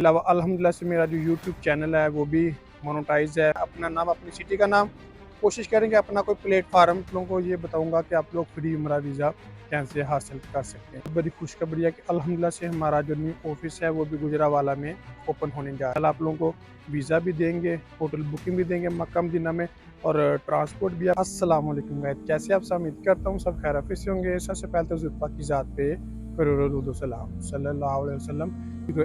अलावा अल्हम्दुलिल्लाह से मेरा जो यूट्यूब चैनल है वो भी मोनेटाइज है। अपना नाम, अपनी सिटी का नाम, कोशिश करेंगे अपना कोई प्लेटफार्म लोगों को ये बताऊंगा कि आप लोग फ्री उम्रा वीज़ा कैसे हासिल कर सकते हैं। बड़ी खुशखबरी है कि अल्हम्दुलिल्लाह से हमारा जो न्यू ऑफिस है वो भी गुजरावाला में ओपन होने जा रहा है। आप लोगों को वीज़ा भी देंगे, होटल बुकिंग भी देंगे मक्का मदीना में, और ट्रांसपोर्ट भी। अस्सलाम वालेकुम गाइस, कैसे आप सब? उम्मीद करता हूँ सब खैर आफियत से होंगे। सबसे पहले तो ज़ुल्फा की ज़ात पे करोड़ों सलाम सल्लल्लाहु अलैहि वसल्लम।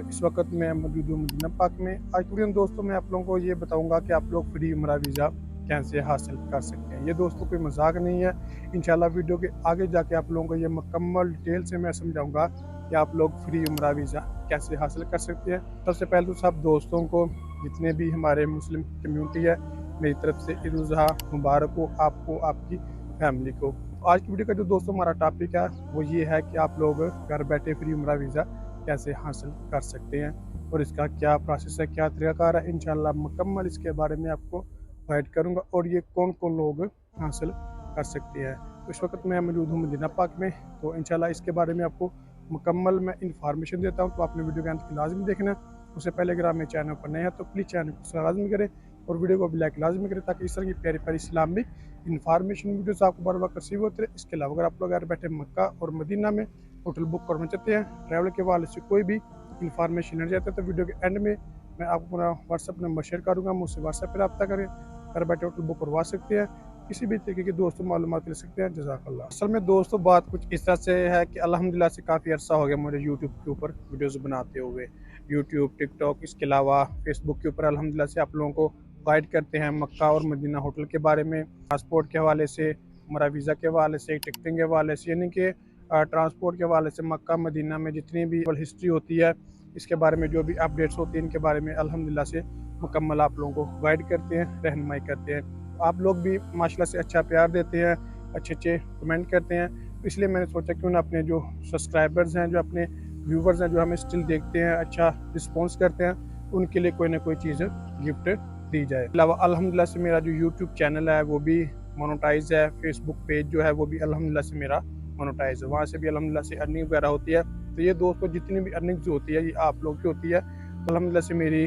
इस वक्त मैं मौजूद हूँ मदीना पाक में। आज के दिन दोस्तों मैं आप लोगों को ये बताऊंगा कि आप लोग फ्री उम्रा वीज़ा कैसे हासिल कर सकते हैं। ये दोस्तों कोई मजाक नहीं है। इंशाल्लाह वीडियो के आगे जाके आप लोगों को ये मुकम्मल डिटेल से मैं समझाऊंगा कि आप लोग फ्री उम्रा वीज़ा कैसे हासिल कर सकते हैं। सबसे पहले तो सब दोस्तों को, जितने भी हमारे मुस्लिम कम्यूनिटी है, मेरी तरफ से ईद उल जुहा मुबारक हो आपको, आपकी फैमिली को। आज की वीडियो का जो दोस्तों हमारा टॉपिक है वो ये है कि आप लोग घर बैठे फ्री उम्रा वीज़ा कैसे हासिल कर सकते हैं और इसका क्या प्रोसेस है, क्या तरीकाकार है। इंशाल्लाह मुकम्मल इसके बारे में आपको गाइड करूंगा और ये कौन कौन लोग हासिल कर सकते हैं। तो इस वक्त मैं मौजूद हूँ मदीना पाक में, तो इंशाल्लाह इसके बारे में आपको मुकम्मल मैं इंफॉर्मेशन देता हूँ। तो आपने वीडियो के अंत की लाजमी देखना है। उससे पहले अगर आप मेरे चैनल पर नए हैं तो प्लीज़ चैनल को लाजमी करें और वीडियो को भी लाइक लाजमी करें, ताकि इस तरह की प्यारी प्यारी इस्लामिक इंफॉर्मेशन वीडियोस आपको बार बार रिसीव होते रहे। इसके अलावा अगर आप लोग घर बैठे मक्का और मदीना में होटल बुक करना चाहते हैं, ट्रैवल के हवाले से कोई भी इंफॉर्मेशन लेना चाहते हैं, तो वीडियो के एंड में मैं आपको पूरा व्हाट्सअप नंबर शेयर करूँगा। मुझसे व्हाट्सएप पर रब्ता करें, घर बैठे होटल बुक करवा सकते हैं, किसी भी तरीके की दोस्तों मालूमात ले सकते हैं। जज़ाकल्लाह। असल में दोस्तों बात कुछ इस तरह से है कि अल्हम्दुलिल्लाह से काफ़ी अर्सा हो गया मुझे यूट्यूब के ऊपर वीडियोज़ बनाते हुए। यूट्यूब, टिकटॉक, इसके अलावा फेसबुक के ऊपर अल्हम्दुलिल्लाह से आप लोगों को गाइड करते हैं मक्का और मदीना होटल के बारे में, पासपोर्ट के हवाले से, हमारा वीज़ा के हवाले से, टिकटिंग के हवाले से, यानी कि ट्रांसपोर्ट के हवाले से मक्का मदीना में जितनी भी हिस्ट्री होती है, इसके बारे में जो भी अपडेट्स होती हैं, इनके बारे में अल्हम्दुलिल्लाह से मुकम्मल आप लोगों को गाइड करते हैं, रहनुमाई करते हैं। आप लोग भी माशाल्लाह से अच्छा प्यार देते हैं, अच्छे अच्छे कमेंट करते हैं, तो इसलिए मैंने सोचा क्यों ना अपने जो सब्सक्राइबर्स हैं, जो अपने व्यूवर्स हैं, जो हमें स्टिल देखते हैं, अच्छा रिस्पॉन्स करते हैं, उनके लिए कोई ना कोई चीज़ गिफ्ट दी जाए। अलावा अल्हम्दुलिल्लाह से मेरा जो यूट्यूब चैनल है वो भी मोनेटाइज है। फेसबुक पेज जो है वो भी अल्हम्दुलिल्लाह से मेरा मोनेटाइज है, वहाँ से भी अल्हम्दुलिल्लाह से अर्निंग वगैरह होती है। तो ये दोस्तों जितनी भी अर्निंग्स होती है ये आप लोग की होती है। अल्हम्दुलिल्लाह से मेरी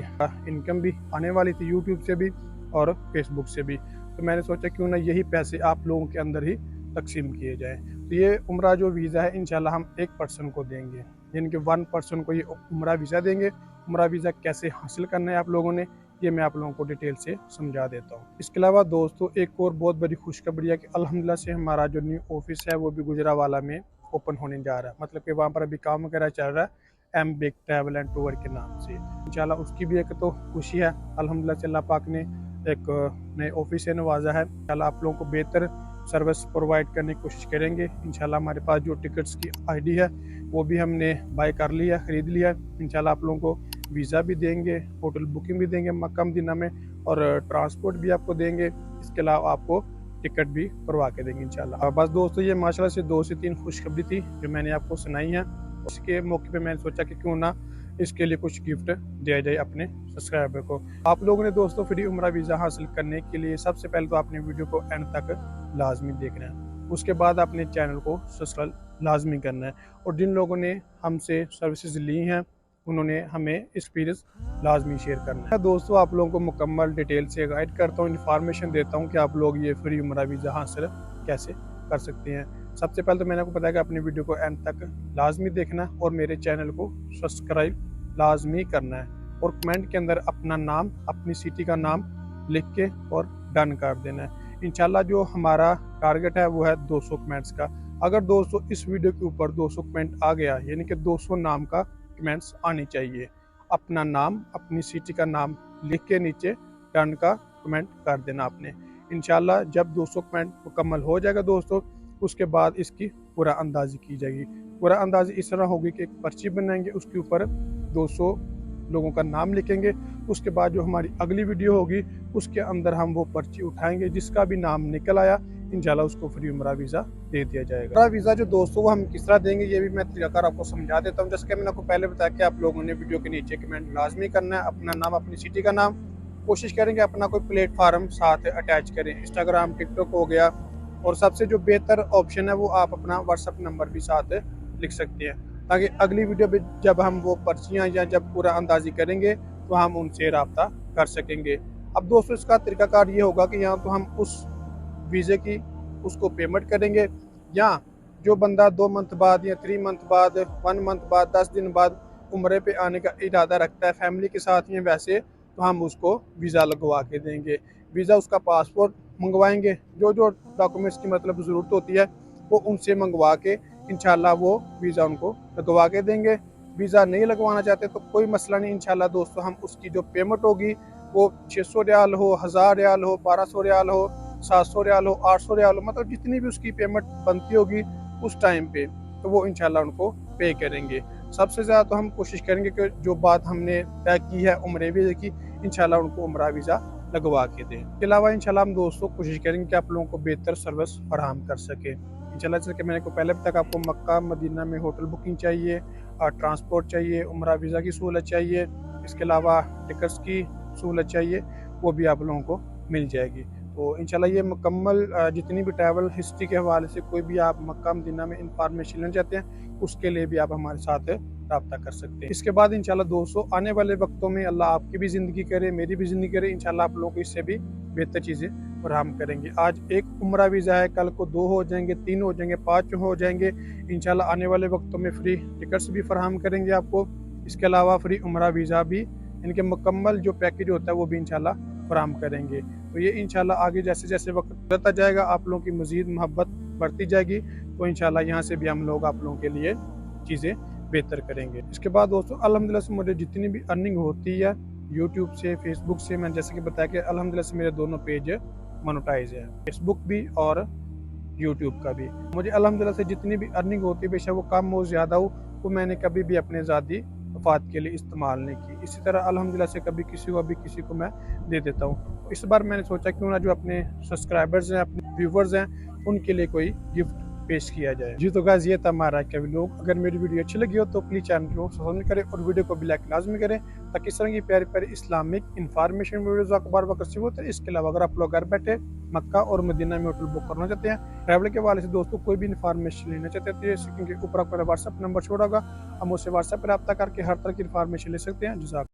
इनकम भी आने वाली थी यूट्यूब से भी और फेसबुक से भी, तो मैंने सोचा क्यों ना यही पैसे आप लोगों के अंदर ही तकसीम किए जाएँ। तो ये उम्रा जो वीज़ा है इंशाल्लाह हम एक पर्सन को देंगे, यानी कि 1 पर्सन को ये उम्रा वीज़ा देंगे। उम्रा वीज़ा कैसे हासिल करना है आप लोगों ने, ये मैं आप लोगों को डिटेल से समझा देता हूँ। इसके अलावा दोस्तों एक और बहुत बड़ी खुशखबरी है कि अल्हम्दुलिल्लाह से हमारा जो न्यू ऑफिस है वो भी गुजरावाला में ओपन होने जा रहा है। मतलब कि वहाँ पर अभी काम वगैरह चल रहा है am big travel and tour के नाम से। इंशाल्लाह उसकी भी एक तो खुशी है। अल्हम्दुलिल्लाह से अल्लाह पाक ने एक नए ऑफिस से नवाजा है। इंशाल्लाह आप लोगों को बेहतर सर्विस प्रोवाइड करने की कोशिश करेंगे। इंशाल्लाह हमारे पास जो टिकट्स की आईडी है वो भी हमने बाय कर लिया, ख़रीद लिया। इंशाल्लाह आप लोगों को वीज़ा भी देंगे, होटल बुकिंग भी देंगे मक्का मदीना में, और ट्रांसपोर्ट भी आपको देंगे। इसके अलावा आपको टिकट भी करवा के देंगे इंशाल्लाह। बस दोस्तों ये माशाल्लाह से 2 से 3 खुशखबरी थी जो मैंने आपको सुनाई है। उसके मौके पे मैंने सोचा कि क्यों ना इसके लिए कुछ गिफ्ट दिया जाए अपने सब्सक्राइबर को। आप लोगों ने दोस्तों फ्री उम्रा वीज़ा हासिल करने के लिए सबसे पहले तो आपने वीडियो को एंड तक लाजमी देखना है। उसके बाद आपने चैनल को सब्सक्राइब लाजमी करना है, और जिन लोगों ने हमसे सर्विसेज ली हैं उन्होंने हमें एक्सपीरियंस लाजमी शेयर करना है। दोस्तों आप लोगों को मुकम्मल डिटेल से गाइड करता हूँ, इन्फॉर्मेशन देता हूँ कि आप लोग ये फ्री उम्रा वीज़ा हासिल कैसे कर सकते हैं। सबसे पहले तो मैंने आपको बताया कि अपनी वीडियो को एंड तक लाजमी देखना है और मेरे चैनल को सब्सक्राइब लाजमी करना है, और कमेंट के अंदर अपना नाम, अपनी सिटी का नाम लिख के और डन कर देना है। इंशाल्लाह जो हमारा टारगेट है वो है 200 कमेंट्स का। अगर दोस्तों इस वीडियो के ऊपर 200 कमेंट आ गया, यानी कि 200 नाम का कमेंट्स आने चाहिए, अपना नाम, अपनी सिटी का नाम लिख के नीचे डन का कमेंट कर देना आपने। इंशाल्लाह जब 200 कमेंट मुकम्मल हो जाएगा दोस्तों, उसके बाद इसकी पूरा अंदाजी की जाएगी। पूरा अंदाजी इस तरह होगी कि एक पर्ची बनाएंगे, उसके ऊपर 200 लोगों का नाम लिखेंगे। उसके बाद जो हमारी अगली वीडियो होगी उसके अंदर हम वो पर्ची उठाएंगे, जिसका भी नाम निकल आया इंशाल्लाह उसको फ्री उम्रा वीज़ा दे दिया जाएगा। उम्रा वीज़ा जो दोस्तों वो हम किस तरह देंगे ये भी मैं तरीकाकार आपको समझा देता हूँ। जैसे कि मैंने आपको पहले बताया कि आप लोगों ने वीडियो के नीचे कमेंट लाजमी करना है, अपना नाम, अपनी सिटी का नाम। कोशिश करेंगे अपना कोई प्लेटफार्म साथ अटैच करें, इंस्टाग्राम, टिकटॉक हो गया, और सबसे जो बेहतर ऑप्शन है वो आप अपना व्हाट्सअप नंबर भी साथ लिख सकते हैं। ताकि अगली वीडियो में जब हम वो पर्चियाँ या जब पूरा अंदाज़ी करेंगे तो हम उनसे रब्ता कर सकेंगे। अब दोस्तों इसका तरीकाकार ये होगा कि या तो हम उस वीज़े की उसको पेमेंट करेंगे, या जो बंदा 2 मंथ बाद या 3 मंथ बाद, 1 मंथ बाद, 10 दिन बाद उम्रे पे आने का इरादा रखता है फैमिली के साथ या वैसे, तो हम उसको वीज़ा लगवा के देंगे। वीज़ा उसका पासपोर्ट मंगवाएंगे, जो जो डॉक्यूमेंट्स की मतलब ज़रूरत होती है वो उनसे मंगवा के इंशाल्लाह वो वीज़ा उनको लगवा के देंगे। वीज़ा नहीं लगवाना चाहते तो कोई मसला नहीं, इंशाल्लाह दोस्तों हम उसकी जो पेमेंट होगी वो 600 रियाल हो, 1000 रियाल हो, 1200 रियाल हो, 700 रियाल हो, 800 रियाल हो, मतलब जितनी भी उसकी पेमेंट बनती होगी उस टाइम पे, तो वो इंशाल्लाह उनको पे करेंगे। सबसे ज़्यादा तो हम कोशिश करेंगे कि जो बात हमने तय की है उम्रे वीज़े की, इंशाल्लाह उनको उम्रा वीज़ा लगवा के दें। इसके अलावा इंशाल्लाह हम दोस्तों कोशिश करेंगे कि आप लोगों को बेहतर सर्विस फराहम कर सकें। इंशाल्लाह जैसे कि मैंने को पहले तक आपको मक्का मदीना में होटल बुकिंग चाहिए, ट्रांसपोर्ट चाहिए, उम्रा वीज़ा की सहूलत चाहिए, इसके अलावा टिकट्स की सहूलत चाहिए, वो भी आप लोगों को मिल जाएगी। तो इंशाल्लाह ये मुकम्मल जितनी भी ट्रैवल हिस्ट्री के हवाले से कोई भी आप मक्का मदीना में इंफॉर्मेशन लेना चाहते हैं, उसके लिए भी आप हमारे साथ रब्ता कर सकते हैं। इसके बाद इंशाल्लाह दोस्तों आने वाले वक्तों में अल्लाह आपकी भी ज़िंदगी करे, मेरी भी ज़िंदगी करे, इंशाल्लाह आप लोगों को इससे भी बेहतर चीज़ें फराहम करेंगे। आज एक उम्रा वीज़ा है, कल को 2 हो जाएंगे, 3 हो जाएंगे, 5 हो जाएंगे। इंशाल्लाह आने वाले वक्तों में फ्री टिकट्स भी फराहम करेंगे आपको। इसके अलावा फ्री उम्रा वीज़ा भी, इनके मुकम्मल जो पैकेज होता है वो भी इंशाल्लाह फराहम करेंगे। तो ये इंशाल्लाह आगे जैसे जैसे वक्त बढ़ता जाएगा आप लोगों की मज़ीद मोहब्बत बढ़ती जाएगी, तो इंशाल्लाह यहाँ से भी हम लोग आप लोगों के लिए चीज़ें बेहतर करेंगे। इसके बाद दोस्तों अल्हम्दुलिल्लाह से मुझे जितनी भी अर्निंग होती है यूट्यूब से, फेसबुक से, मैंने जैसे कि बताया कि अल्हम्दुलिल्लाह से मेरे दोनों पेज मोनेटाइज है, फेसबुक भी और यूट्यूब का भी। मुझे अल्हम्दुलिल्लाह से जितनी भी अर्निंग होती है, बेशक वो कम हो ज़्यादा हो, वो मैंने कभी भी अपने ज़ाती मफाद के लिए इस्तेमाल नहीं की। इसी तरह अल्हम्दुलिल्लाह से कभी किसी को मैं दे देता हूँ। इस बार मैंने सोचा क्यों ना जो अपने सब्सक्राइबर्स हैं, अपने व्यूवर्स हैं, उनके लिए कोई गिफ्ट पेश किया जाए। जी तो गाइस ये था हमारा क्या व्लॉग। अगर मेरी वीडियो अच्छी लगी हो तो प्लीज़ चैनल को सब्सक्राइब करें और वीडियो को भी लाइक लाजमी करें, ताकि इस तरह की प्यारी प्यारी इस्लामिक इन्फॉर्मेशन वीडियोज़ आपको बार बार रिसीव होते हैं। इसके अलावा अगर आप लोग घर बैठे मक्का और मदीना में होटल बुक करना चाहते हैं, ट्रैवल के हवाले से दोस्तों कोई भी इन्फॉर्मेशन लेना चाहते हैं, तो ऊपर आपका व्हाट्सअप नंबर छोड़ा होगा, हम उससे व्हाट्सएप पर रब्ता करके हर तरह की इन्फॉर्मेशन ले सकते हैं। जज़ाक